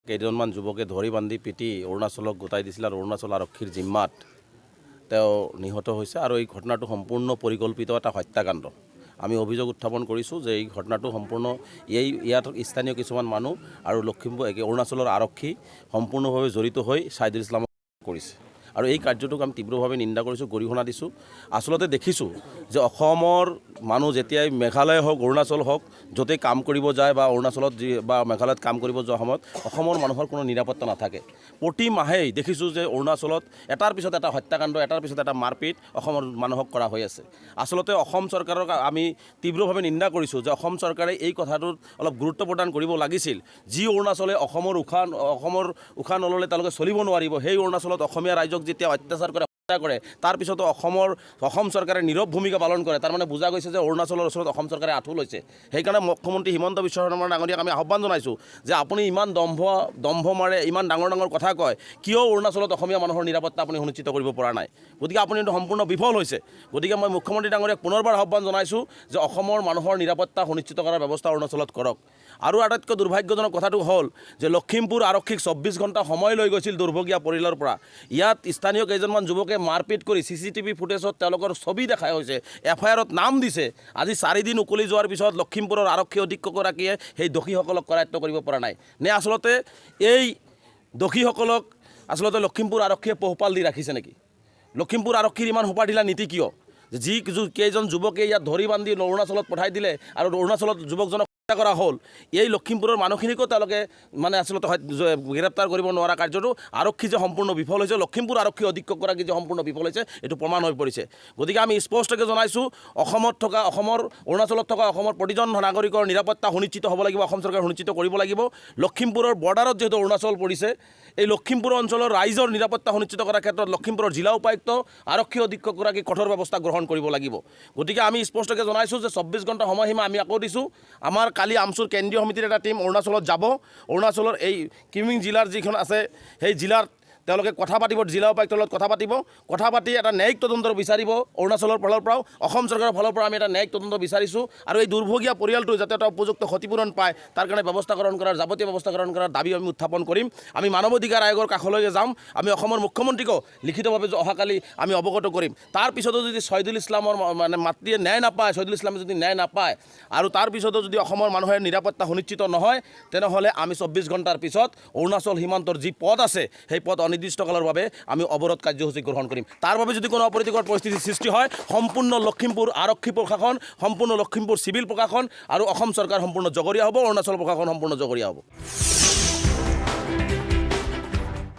কেইজনমান যুৱকে ধৰি বান্ধি পিটি অৰুণাচলক গোটাই দিছিল আৰু অৰুণাচল আৰক্ষীৰ জিম্মাত তেওঁ নিহত হৈছে আৰু এই ঘটনাটো সম্পূৰ্ণ পৰিকল্পিত এটা হত্যাকাণ্ড। আমি অভিযোগ উত্থাপন কৰিছোঁ যে এই ঘটনাটো সম্পূৰ্ণ ইয়াত স্থানীয় কিছুমান মানুহ আৰু অৰুণাচলৰ আৰক্ষী সম্পূৰ্ণভাৱে জড়িত হৈ ছাইদুল ইছলামক কৰিছে আৰু এই কাৰ্যটোক আমি তীব্ৰভাৱে নিন্দা কৰিছোঁ, গৰিহণা দিছোঁ। আচলতে দেখিছোঁ যে অসমৰ মানুহ যেতিয়াই মেঘালয় হওক অৰুণাচল হওক য'তেই কাম কৰিব যায় বা অৰুণাচলত বা মেঘালয়ত কাম কৰিব যোৱা সময়ত অসমৰ মানুহৰ কোনো নিৰাপত্তা নাথাকে। প্ৰতি মাহেই দেখিছোঁ যে অৰুণাচলত এটাৰ পিছত এটা হত্যাকাণ্ড, এটাৰ পিছত এটা মাৰপিট অসমৰ মানুহক কৰা হৈ আছে। আচলতে অসম চৰকাৰক আমি তীব্ৰভাৱে নিন্দা কৰিছোঁ যে অসম চৰকাৰে এই কথাটোত অলপ গুৰুত্ব প্ৰদান কৰিব লাগিছিল। যি অৰুণাচলে অসমৰ উশাহ নল'লে তেওঁলোকে চলিব নোৱাৰিব, সেই অৰুণাচলত অসমীয়া ৰাইজক যেতিয়া অত্যাচাৰ কৰে তাৰপিছতো অসম চৰকাৰে নীৰৱ ভূমিকা পালন কৰে। তাৰমানে বুজা গৈছে যে অৰুণাচলৰ ওচৰত অসম চৰকাৰে আঁঠু লৈছে। সেইকাৰণে মুখ্যমন্ত্ৰী হিমন্ত বিশ্ব শৰ্মা ডাঙৰীয়াক আমি আহ্বান জনাইছোঁ যে আপুনি ইমান দম্ভ মাৰে, ইমান ডাঙৰ ডাঙৰ কথা কয়, কিয় অৰুণাচলত অসমীয়া মানুহৰ নিৰাপত্তা আপুনি সুনিশ্চিত কৰিব পৰা নাই? গতিকে আপুনি এইটো সম্পূৰ্ণ বিফল হৈছে। গতিকে মই মুখ্যমন্ত্ৰী ডাঙৰীয়াক পুনৰবাৰ আহ্বান জনাইছোঁ যে অসমৰ মানুহৰ নিৰাপত্তা সুনিশ্চিত কৰাৰ ব্যৱস্থা অৰুণাচলত কৰক। আৰু আটাইতকৈ দুৰ্ভাগ্যজনক কথাটো হ'ল যে লখিমপুৰ আৰক্ষীক 24 ঘণ্টা সময় লৈ গৈছিল দুৰ্ভগীয়া পৰিয়ালৰ পৰা। ইয়াত স্থানীয় কেইজনমান যুৱকে মাৰপিট কৰি CCTV ফুটেজত তেওঁলোকৰ ছবি দেখাই হৈছে, FIR-ত নাম দিছে। আজি 4 দিন উকলি যোৱাৰ পিছত লখিমপুৰৰ আৰক্ষী অধীক্ষকগৰাকীয়ে সেই দোষীসকলক কৰায়ত্ব কৰিব পৰা নাই নে? আচলতে এই দোষীসকলক আচলতে লখিমপুৰ আৰক্ষীয়ে পোহপাল দি ৰাখিছে নেকি? লখিমপুৰ আৰক্ষীৰ ইমান সোপাঢিলা নীতি কিয়? কেইজন যুৱকে ইয়াত ধৰি বান্ধি অৰুণাচলত পঠাই দিলে আৰু অৰুণাচলত যুৱকজনক হত্যা কৰা হ'ল, এই লখিমপুৰৰ মানুহখিনিকো তেওঁলোকে আচলতে গ্ৰেপ্তাৰ কৰিব নোৱাৰা কাৰ্যটো আৰক্ষী যে সম্পূৰ্ণ বিফল হৈছে, লখিমপুৰ আৰক্ষী অধীক্ষকগৰাকী যে সম্পূৰ্ণ বিফল হৈছে, এইটো প্ৰমাণ হৈ পৰিছে। গতিকে আমি স্পষ্টকৈ জনাইছোঁ অৰুণাচলত থকা অসমৰ প্ৰতিজন নাগৰিকৰ নিৰাপত্তা সুনিশ্চিত হ'ব লাগিব, অসম চৰকাৰে সুনিশ্চিত কৰিব লাগিব। লখিমপুৰৰ বৰ্ডাৰত যিহেতু অৰুণাচল পৰিছে, এই লখিমপুৰ অঞ্চলৰ ৰাইজৰ নিৰাপত্তা সুনিশ্চিত কৰাৰ ক্ষেত্ৰত লখিমপুৰৰ জিলা উপায়ুক্ত আৰক্ষী অধীক্ষকগৰাকী কঠোৰ ব্যৱস্থা গ্ৰহণ কৰিব লাগিব। গতিকে আমি স্পষ্টকৈ জনাইছোঁ যে 24 ঘণ্টা সময়সীমা আমি আকৌ দিছোঁ। আমাৰ কালি আমচুৰ কেন্দ্ৰীয় সমিতিৰ এটা টীম অৰুণাচলত যাব। অৰুণাচলৰ এই কিমিং জিলাৰ যিখন আছে সেই জিলাৰ তেওঁলোকে কথা পাতিব, জিলা উপায়ুক্তৰ লগত কথা পাতি এটা ন্যায়িক তদন্ত বিচাৰিব। অৰুণাচলৰ ফালৰ পৰাও অসম চৰকাৰৰ ফালৰ পৰা আমি এটা ন্যায়িক তদন্ত বিচাৰিছোঁ আৰু এই দুৰ্ভগীয়া পৰিয়ালটো যাতে এটা উপযুক্ত ক্ষতিপূৰণ পায় তাৰ কাৰণে যাৱতীয় ব্যৱস্থা গ্ৰহণ কৰাৰ দাবী আমি উত্থাপন কৰিম। আমি মানৱ অধিকাৰ আয়োগৰ কাষলৈকে যাম। আমি অসমৰ মুখ্যমন্ত্ৰীকো লিখিতভাৱে অহাকালি আমি অৱগত কৰিম। তাৰপিছতো যদি ছহিদুল ইছলামৰ মাতৃয়ে ন্যায় নাপায়, ছহিদুল ইছলামে যদি ন্যায় নাপায় আৰু তাৰপিছতো যদি অসমৰ মানুহৰ নিৰাপত্তা সুনিশ্চিত নহয়, তেনেহ'লে আমি 24 ঘণ্টাৰ পিছত অৰুণাচল সীমান্তৰ যি পথ আছে সেই পথ অনিৰ্দিষ্টকালৰ বাবে আমি অৱৰোধ কাৰ্যসূচী গ্ৰহণ কৰিম। তাৰ বাবে যদি কোনো অপ্ৰীতিকৰ পৰিস্থিতিৰ সৃষ্টি হয়, সম্পূৰ্ণ লখিমপুৰ আৰক্ষী প্ৰশাসন, সম্পূৰ্ণ লখিমপুৰ চিভিল প্ৰশাসন আৰু অসম চৰকাৰ সম্পূৰ্ণ জগৰীয়া হ'ব, অৰুণাচল প্ৰশাসন সম্পূৰ্ণ জগৰীয়া হ'ব।